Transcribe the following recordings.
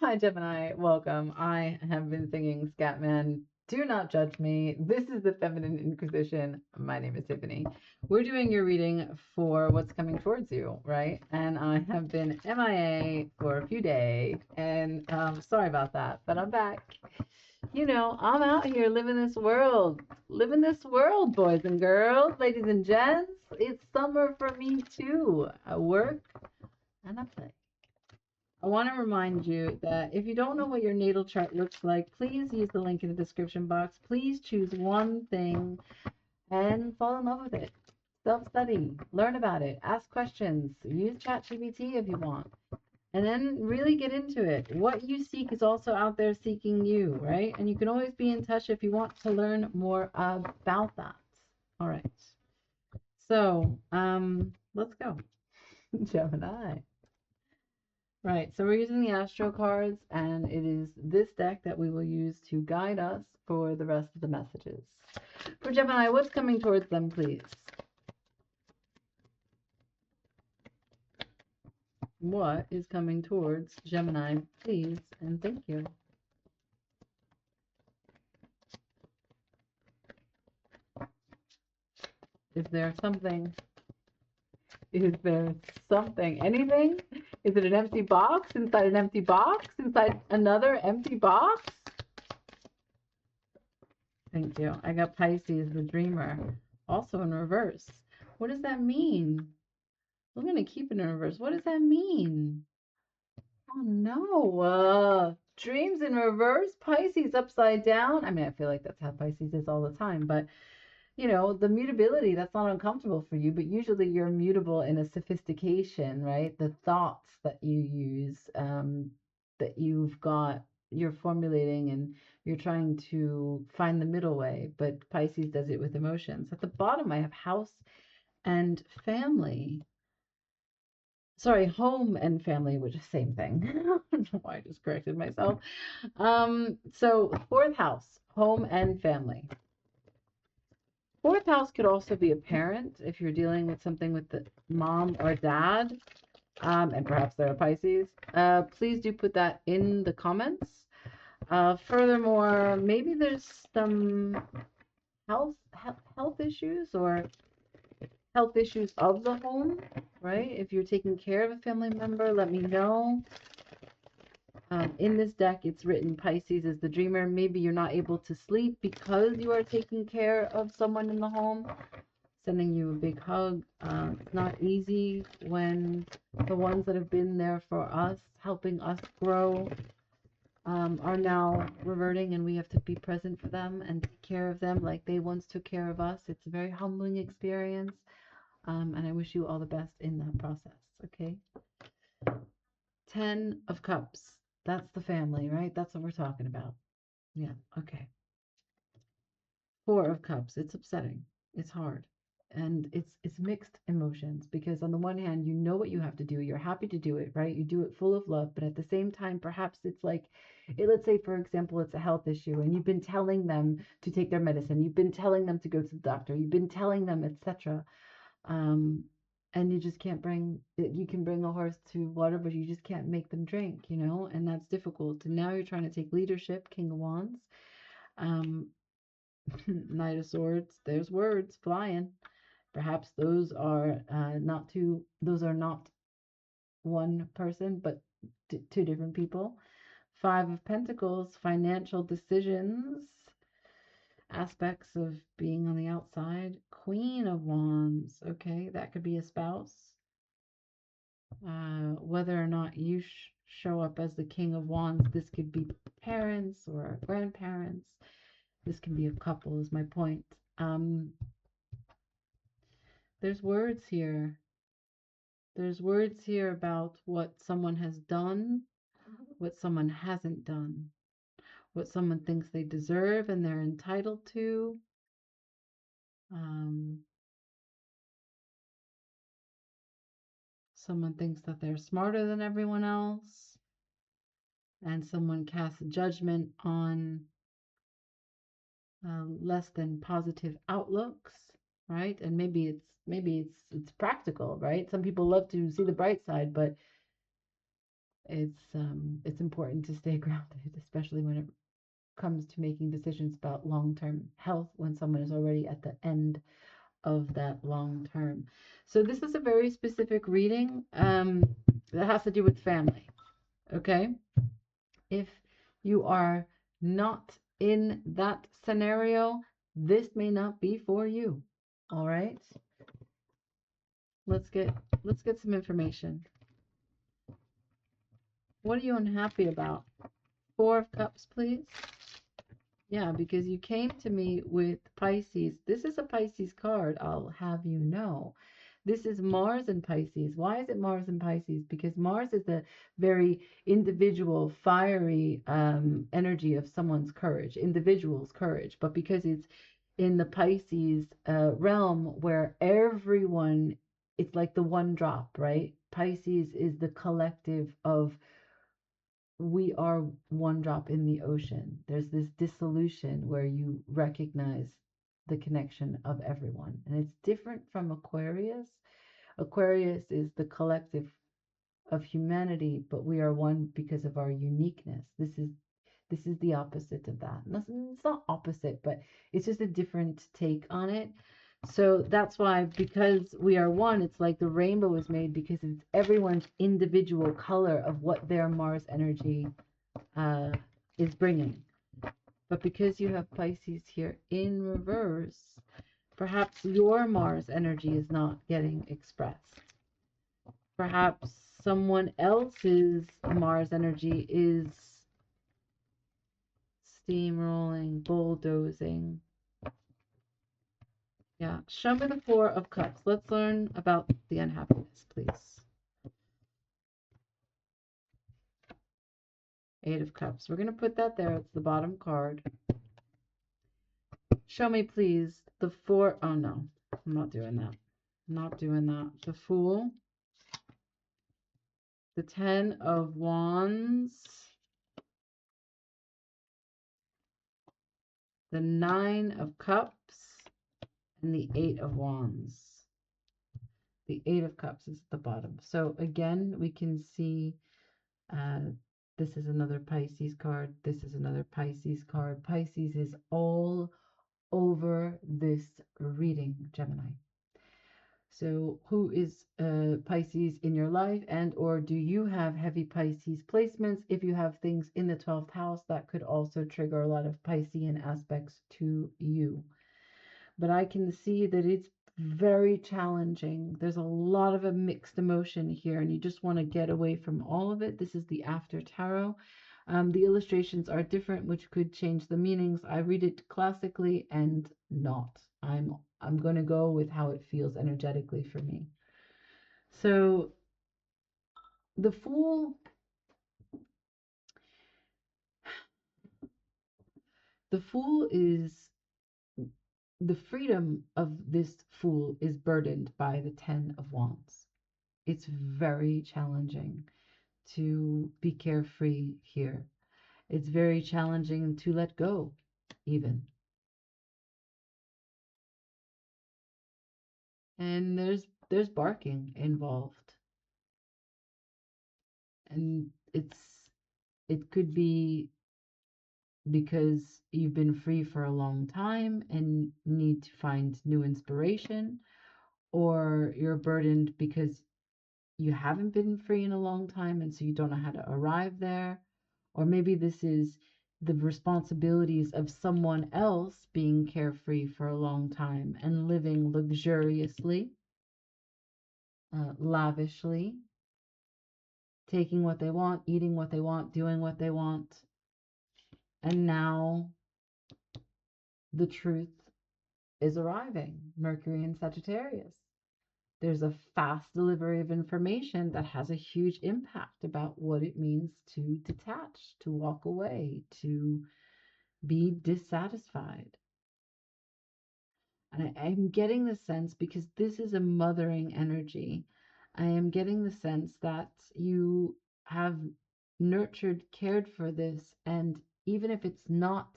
Hi, Gemini. Welcome. I have been singing Scatman. Do not judge me. This is the Feminine Inquisition. My name is Tiffany. We're doing your reading for what's coming towards you, right? And I have been MIA for a few days, and sorry about that, but I'm back. You know, I'm out here living this world, boys and girls, ladies and gents. It's summer for me too. I work and I play. I want to remind you that if you don't know what your natal chart looks like, please use the link in the description box. Please choose one thing and fall in love with it. Self-study, learn about it, ask questions, use ChatGPT if you want, and then really get into it. What you seek is also out there seeking you, right? And you can always be in touch if you want to learn more about that. All right. So, let's go. Gemini. Right, so we're using the Astro cards, and it is this deck that we will use to guide us for the rest of the messages. For Gemini, what's coming towards them, please? What is coming towards Gemini, please, and thank you. Is there something? Is there something? Anything? Is it an empty box inside an empty box inside another empty box? Thank you. I got Pisces, the dreamer, also in reverse. What does that mean? I'm going to keep it in reverse. What does that mean? Oh, no. Dreams in reverse, Pisces upside down. I mean, I feel like that's how Pisces is all the time, but you know, the mutability, that's not uncomfortable for you, but usually you're mutable in a sophistication, right? The thoughts that you use, that you're formulating and you're trying to find the middle way, but Pisces does it with emotions. At the bottom, I have house and family. Sorry, home and family, which is the same thing. I don't know why I just corrected myself. So fourth house, home and family. Fourth house could also be a parent if you're dealing with something with the mom or dad, and perhaps they're a Pisces. Please do put that in the comments. Furthermore, maybe there's some health issues or health issues of the home, right? If you're taking care of a family member, let me know. In this deck, it's written Pisces is the dreamer. Maybe you're not able to sleep because you are taking care of someone in the home. Sending you a big hug. It's not easy when the ones that have been there for us, helping us grow, are now reverting, and we have to be present for them and take care of them like they once took care of us. It's a very humbling experience, and I wish you all the best in that process, okay? 10 of Cups. That's the family, right? That's what we're talking about. Yeah, okay. 4 of Cups. It's upsetting. It's hard. And it's mixed emotions, because on the one hand, you know what you have to do. You're happy to do it, right? You do it full of love, but at the same time, perhaps it's like, let's say, for example, it's a health issue, and you've been telling them to take their medicine. You've been telling them to go to the doctor. You've been telling them, etc. And you just can't bring it. You can bring a horse to water, but you just can't make them drink, you know, and that's difficult. And now you're trying to take leadership, King of Wands, Knight of Swords. There's words flying. Perhaps those are not one person, but two different people. 5 of Pentacles, financial decisions, aspects of being on the outside. Queen of Wands, okay, that could be a spouse. Whether or not you show up as the King of Wands, this could be parents or grandparents. This can be a couple, is my point. There's words here. There's words here about what someone has done, what someone hasn't done, what someone thinks they deserve and they're entitled to. Someone thinks that they're smarter than everyone else, and someone casts judgment on less than positive outlooks, right? And maybe it's practical, right? Some people love to see the bright side, but It's important to stay grounded, especially when it comes to making decisions about long-term health when someone is already at the end of that long term. So this is a very specific reading that has to do with family. Okay, if you are not in that scenario, this may not be for you. All right, let's get some information. What are you unhappy about? Four of Cups, please. Yeah, because you came to me with Pisces. This is a Pisces card, I'll have you know. This is Mars and Pisces. Why is it Mars and Pisces? Because Mars is the very individual, fiery energy of someone's courage, individual's courage. But because it's in the Pisces realm where everyone, it's like the one drop, right? Pisces is the collective of we are one drop in the ocean. There's this dissolution where you recognize the connection of everyone. And it's different from Aquarius. Aquarius is the collective of humanity, but we are one because of our uniqueness. This is the opposite of that. It's not opposite, but it's just a different take on it. So that's why, because we are one, it's like the rainbow is made because it's everyone's individual color of what their Mars energy is bringing. But because you have Pisces here in reverse, perhaps your Mars energy is not getting expressed. Perhaps someone else's Mars energy is steamrolling, bulldozing. Yeah, show me the Four of Cups. Let's learn about the unhappiness, please. Eight of Cups. We're going to put that there. It's the bottom card. Show me, please, the Four. Oh, no. I'm not doing that. I'm not doing that. The Fool. The Ten of Wands. The Nine of Cups. And the Eight of Wands. The Eight of Cups is at the bottom. So again, we can see this is another Pisces card. This is another Pisces card. Pisces is all over this reading, Gemini. So who is Pisces in your life, and or do you have heavy Pisces placements? If you have things in the 12th house, that could also trigger a lot of Piscean aspects to you. But I can see that it's very challenging. There's a lot of a mixed emotion here, and you just want to get away from all of it. This is the After Tarot. The illustrations are different, which could change the meanings. I read it classically and not. I'm going to go with how it feels energetically for me. So the Fool, is the freedom of this Fool is burdened by the Ten of Wands. It's very challenging to be carefree here. It's very challenging to let go, even. And there's barking involved. And it could be because you've been free for a long time and need to find new inspiration, or you're burdened because you haven't been free in a long time and so you don't know how to arrive there. Or maybe this is the responsibilities of someone else being carefree for a long time and living luxuriously, lavishly, taking what they want, eating what they want, doing what they want. And now the truth is arriving. Mercury in Sagittarius. There's a fast delivery of information that has a huge impact about what it means to detach, to walk away, to be dissatisfied. And I'm getting the sense, because this is a mothering energy, I am getting the sense that you have nurtured, cared for this, and even if it's not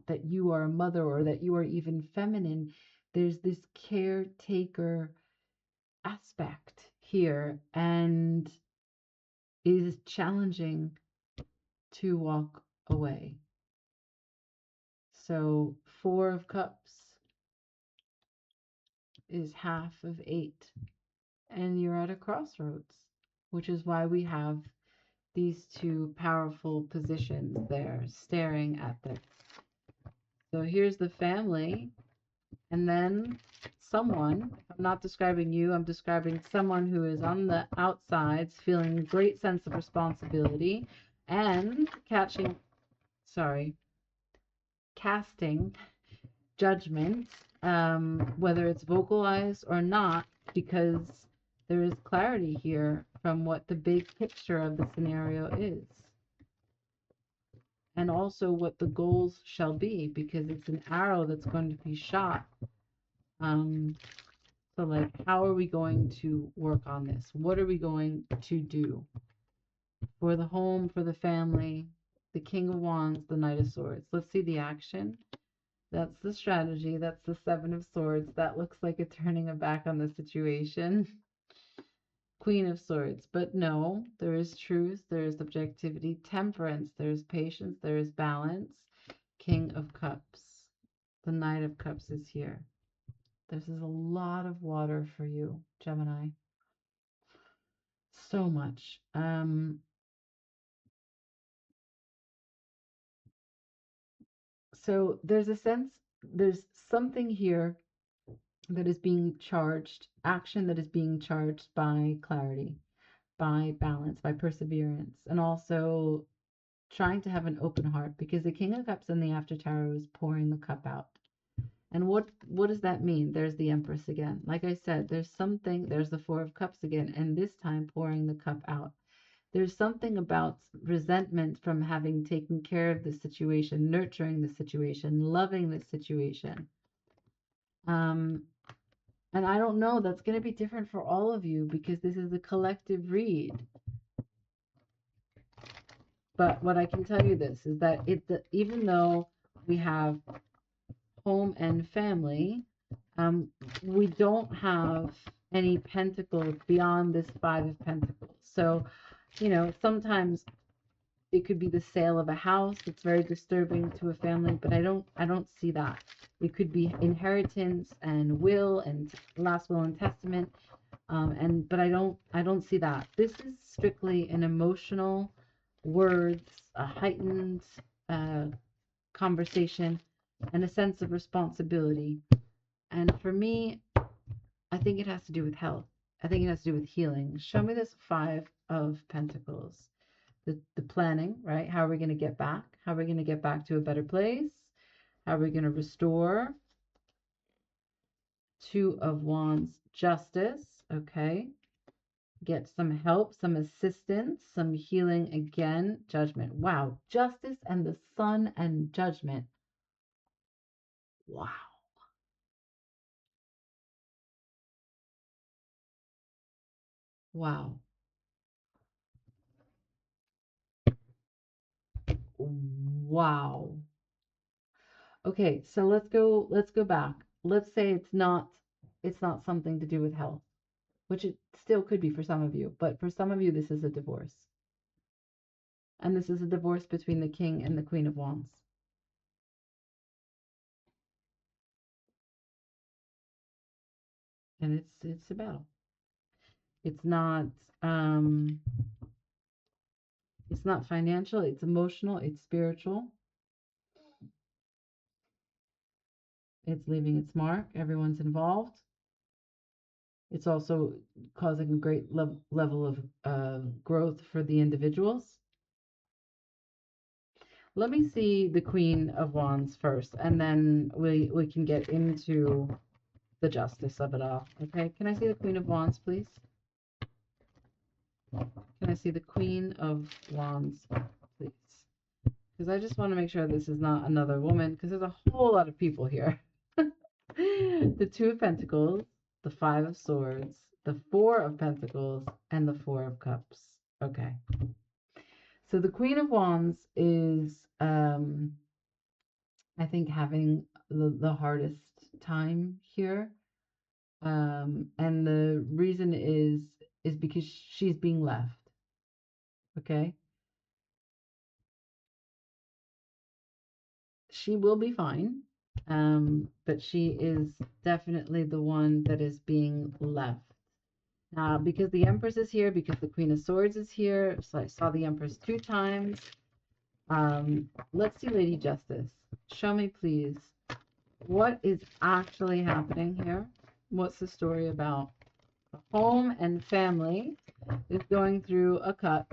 that you are a mother or that you are even feminine, there's this caretaker aspect here and is challenging to walk away. So 4 of Cups is half of 8, and you're at a crossroads, which is why we have these two powerful positions there staring at this. So here's the family, and then someone, I'm not describing you, I'm describing someone who is on the outsides feeling a great sense of responsibility and casting judgment, whether it's vocalized or not, because there is clarity here from what the big picture of the scenario is. And also what the goals shall be, because it's an arrow that's going to be shot. So like, how are we going to work on this? What are we going to do for the home, for the family? The King of Wands, the Knight of Swords. Let's see the action. That's the strategy. That's the 7 of Swords. That looks like a turning a back on the situation. Queen of Swords. But no, there is truth. There is objectivity. Temperance. There's patience. There is balance. King of Cups. The Knight of Cups is here. This is a lot of water for you, Gemini. So much. So there's a sense, there's something here that is being charged, action that is being charged by clarity, by balance, by perseverance, and also trying to have an open heart, because the King of Cups in the After Tarot is pouring the cup out. And what does that mean? There's the Empress again. Like I said, there's the 4 of Cups again, and this time pouring the cup out. There's something about resentment from having taken care of the situation, nurturing the situation, loving the situation. And I don't know, that's going to be different for all of you because this is a collective read. But what I can tell you this is that even though we have home and family, we don't have any pentacles beyond this 5 of Pentacles. So, sometimes it could be the sale of a house. It's very disturbing to a family, but I don't see that. It could be inheritance and will and last will and testament. But I don't see that. This is strictly an emotional words, a heightened conversation, and a sense of responsibility. And for me, I think it has to do with health. I think it has to do with healing. Show me this 5 of Pentacles. The planning, right? How are we going to get back? How are we going to get back to a better place? How are we going to restore? 2 of Wands, justice. Okay. Get some help, some assistance, some healing again. Judgment. Wow. Justice and the Sun and Judgment. Wow. Wow. Wow. Okay, so let's go back. Let's say it's not something to do with health, which it still could be for some of you, but for some of you this is a divorce. And this is a divorce between the King and the Queen of Wands. And it's a battle. It's not financial, it's emotional, it's spiritual. It's leaving its mark. Everyone's involved. It's also causing a great level of growth for the individuals. Let me see the Queen of Wands first, and then we can get into the justice of it all. Okay, can I see the Queen of Wands, please? Can I see the Queen of Wands, please? Because I just want to make sure this is not another woman, because there's a whole lot of people here. The 2 of Pentacles, the 5 of Swords, the 4 of Pentacles, and the 4 of Cups. Okay. So the Queen of Wands is, I think, having the hardest time here. And the reason is is because she's being left. Okay? She will be fine. But she is definitely the one that is being left. Because the Empress is here, because the Queen of Swords is here, so I saw the Empress 2 times. Let's see, Lady Justice. Show me, please, what is actually happening here. What's the story about? Home and family is going through a cut.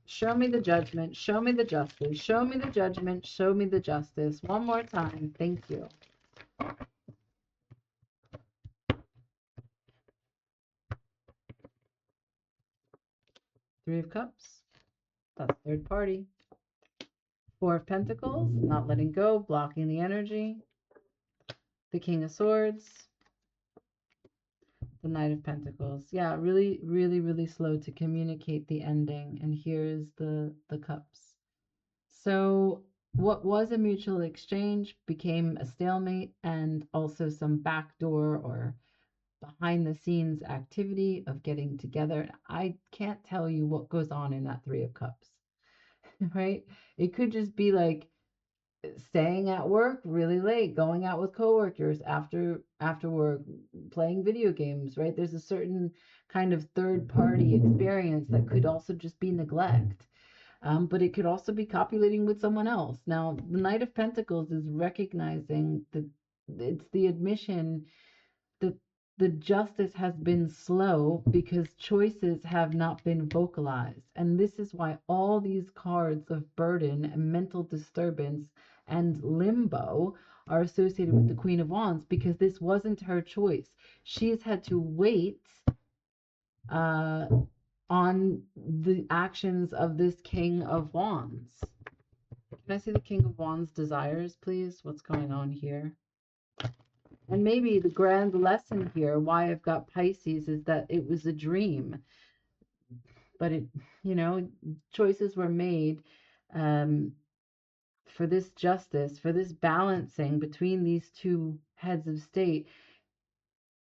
Show me the judgment. Show me the justice. Show me the judgment. Show me the justice. One more time. Thank you. Three of Cups. That's third party. Four of Pentacles. Not letting go. Blocking the energy. The King of Swords. The Knight of Pentacles. Yeah, really, really, really slow to communicate the ending. And here's the Cups. So what was a mutual exchange became a stalemate, and also some backdoor or behind the scenes activity of getting together. I can't tell you what goes on in that Three of Cups, right? It could just be like staying at work really late, going out with coworkers after work, playing video games, right? There's a certain kind of third party experience that could also just be neglect. But it could also be copulating with someone else. Now, the Knight of Pentacles is recognizing that it's the admission that the justice has been slow because choices have not been vocalized. And this is why all these cards of burden and mental disturbance and limbo are associated with the Queen of Wands, because this wasn't her choice. She's had to wait on the actions of this King of Wands. Can I see the King of Wands desires, please? What's going on here? And maybe the grand lesson here, why I've got Pisces, is that it was a dream. But it, choices were made for this justice, for this balancing between these two heads of state.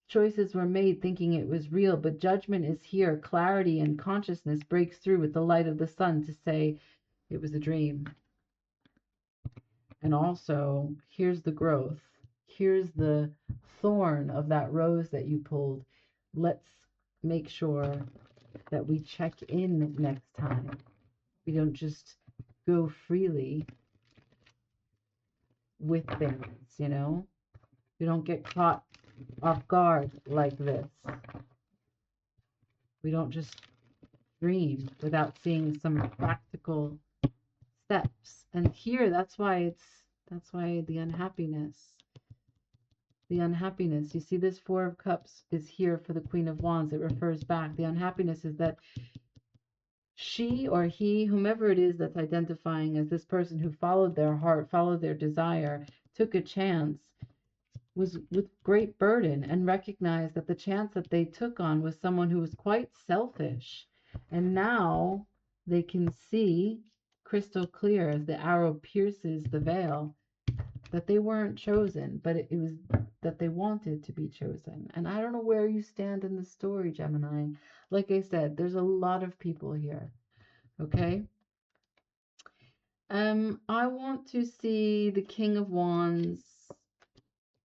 Choices were made thinking it was real, but judgment is here. Clarity and consciousness breaks through with the light of the sun to say it was a dream. And also, here's the growth. Here's the thorn of that rose that you pulled. Let's make sure that we check in next time. We don't just go freely with things, We don't get caught off guard like this. We don't just dream without seeing some practical steps. And here, that's why the unhappiness. The unhappiness. You see, this Four of Cups is here for the Queen of Wands. It refers back. The unhappiness is that she or he, whomever it is that's identifying as this person who followed their heart, followed their desire, took a chance, was with great burden, and recognized that the chance that they took on was someone who was quite selfish. And now they can see crystal clear as the arrow pierces the veil that they weren't chosen, but it was that they wanted to be chosen. And I don't know where you stand in the story, Gemini. Like I said, there's a lot of people here. Okay? I want to see the King of Wands,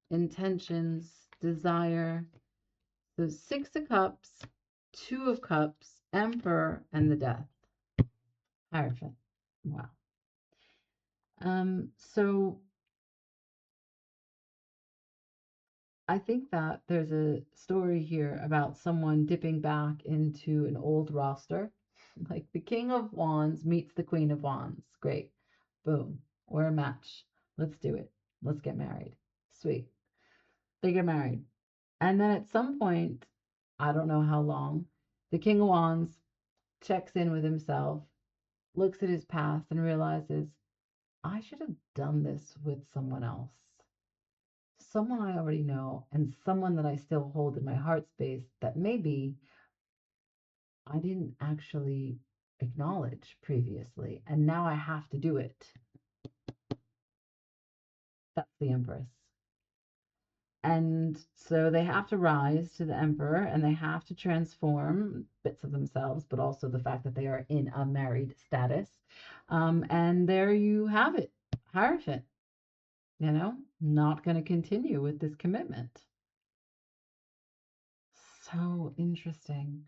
intentions, desire, the Six of Cups, Two of Cups, Emperor, and the Death. Hierophant. Wow. So I think that there's a story here about someone dipping back into an old roster. Like the King of Wands meets the Queen of Wands. Great. Boom. We're a match. Let's do it. Let's get married. Sweet. They get married. And then at some point, I don't know how long, the King of Wands checks in with himself, looks at his past, and realizes, I should have done this with someone else. Someone I already know, and someone that I still hold in my heart space that maybe I didn't actually acknowledge previously, and now I have to do it. That's the Empress. And so they have to rise to the emperor and they have to transform bits of themselves, but also the fact that they are in a married status. And there you have it, Hierophant, not going to continue with this commitment. So interesting.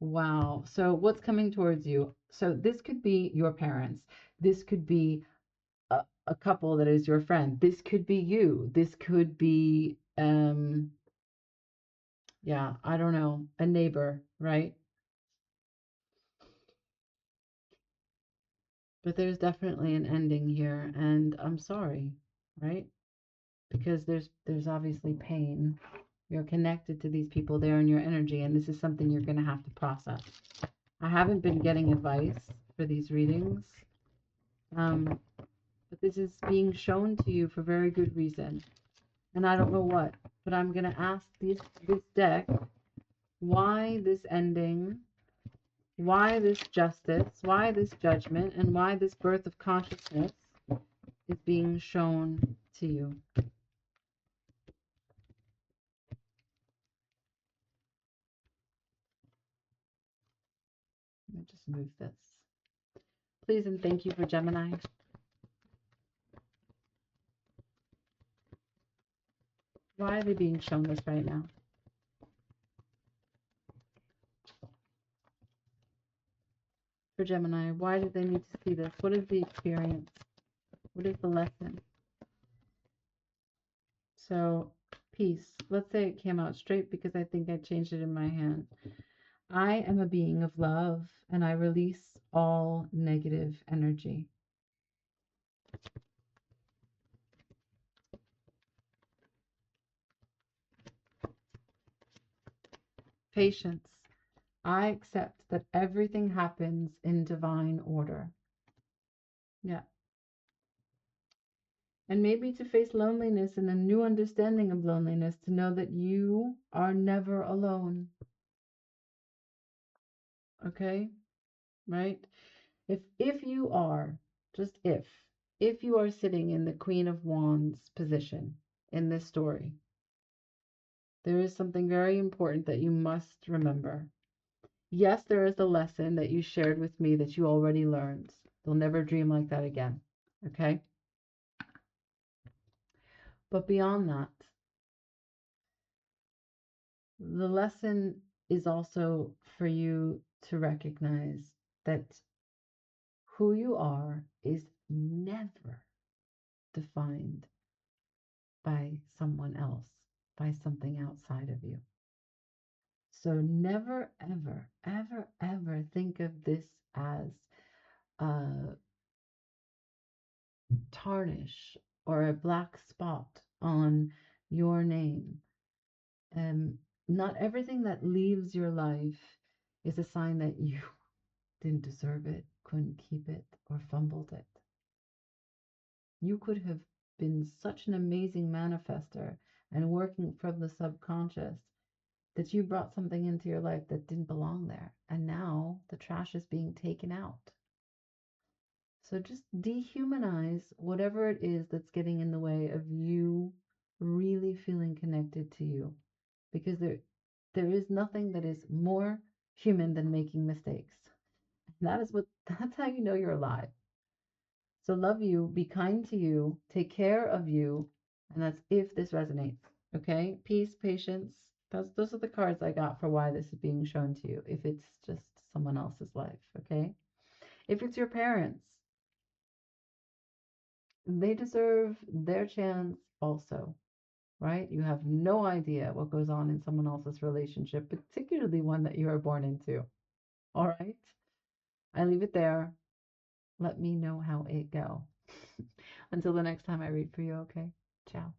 Wow. So what's coming towards you? So this could be your parents. This could be a couple that is your friend. This could be you. This could be, yeah, I don't know, a neighbor, right? But there's definitely an ending here, and I'm sorry, right? Because there's obviously pain. You're connected to these people, they're in your energy, and this is something you're going to have to process. I haven't been getting advice for these readings, but this is being shown to you for very good reason. And I don't know what, but I'm going to ask this deck why this ending, why this justice, why this judgment, and why this birth of consciousness is being shown to you. Let me just move this. Please and thank you for Gemini. Why are they being shown this right now? For Gemini, why do they need to see this? What is the experience? What is the lesson? So, peace. Let's say it came out straight because I think I changed it in my hand. I am a being of love and I release all negative energy. Patience. I accept that everything happens in divine order. Yeah. And maybe to face loneliness and a new understanding of loneliness, to know that you are never alone. Okay? Right? If you are, just if you are sitting in the Queen of Wands position in this story, there is something very important that you must remember. Yes, there is a lesson that you shared with me that you already learned. You'll never dream like that again. Okay? But beyond that, the lesson is also for you to recognize that who you are is never defined by someone else, by something outside of you. So never, ever, ever, ever think of this as a tarnish or a black spot on your name. Not everything that leaves your life is a sign that you didn't deserve it, couldn't keep it, or fumbled it. You could have been such an amazing manifester and working from the subconscious that you brought something into your life that didn't belong there. And now the trash is being taken out. So just dehumanize whatever it is that's getting in the way of you really feeling connected to you. Because there is nothing that is more human than making mistakes. That's how you know you're alive. So love you, be kind to you, take care of you, and that's if this resonates. Okay? Peace, patience. Those are the cards I got for why this is being shown to you. If it's just someone else's life, okay? If it's your parents, they deserve their chance also, right? You have no idea what goes on in someone else's relationship, particularly one that you are born into. All right? I leave it there. Let me know how it go. Until the next time I read for you, okay? Ciao.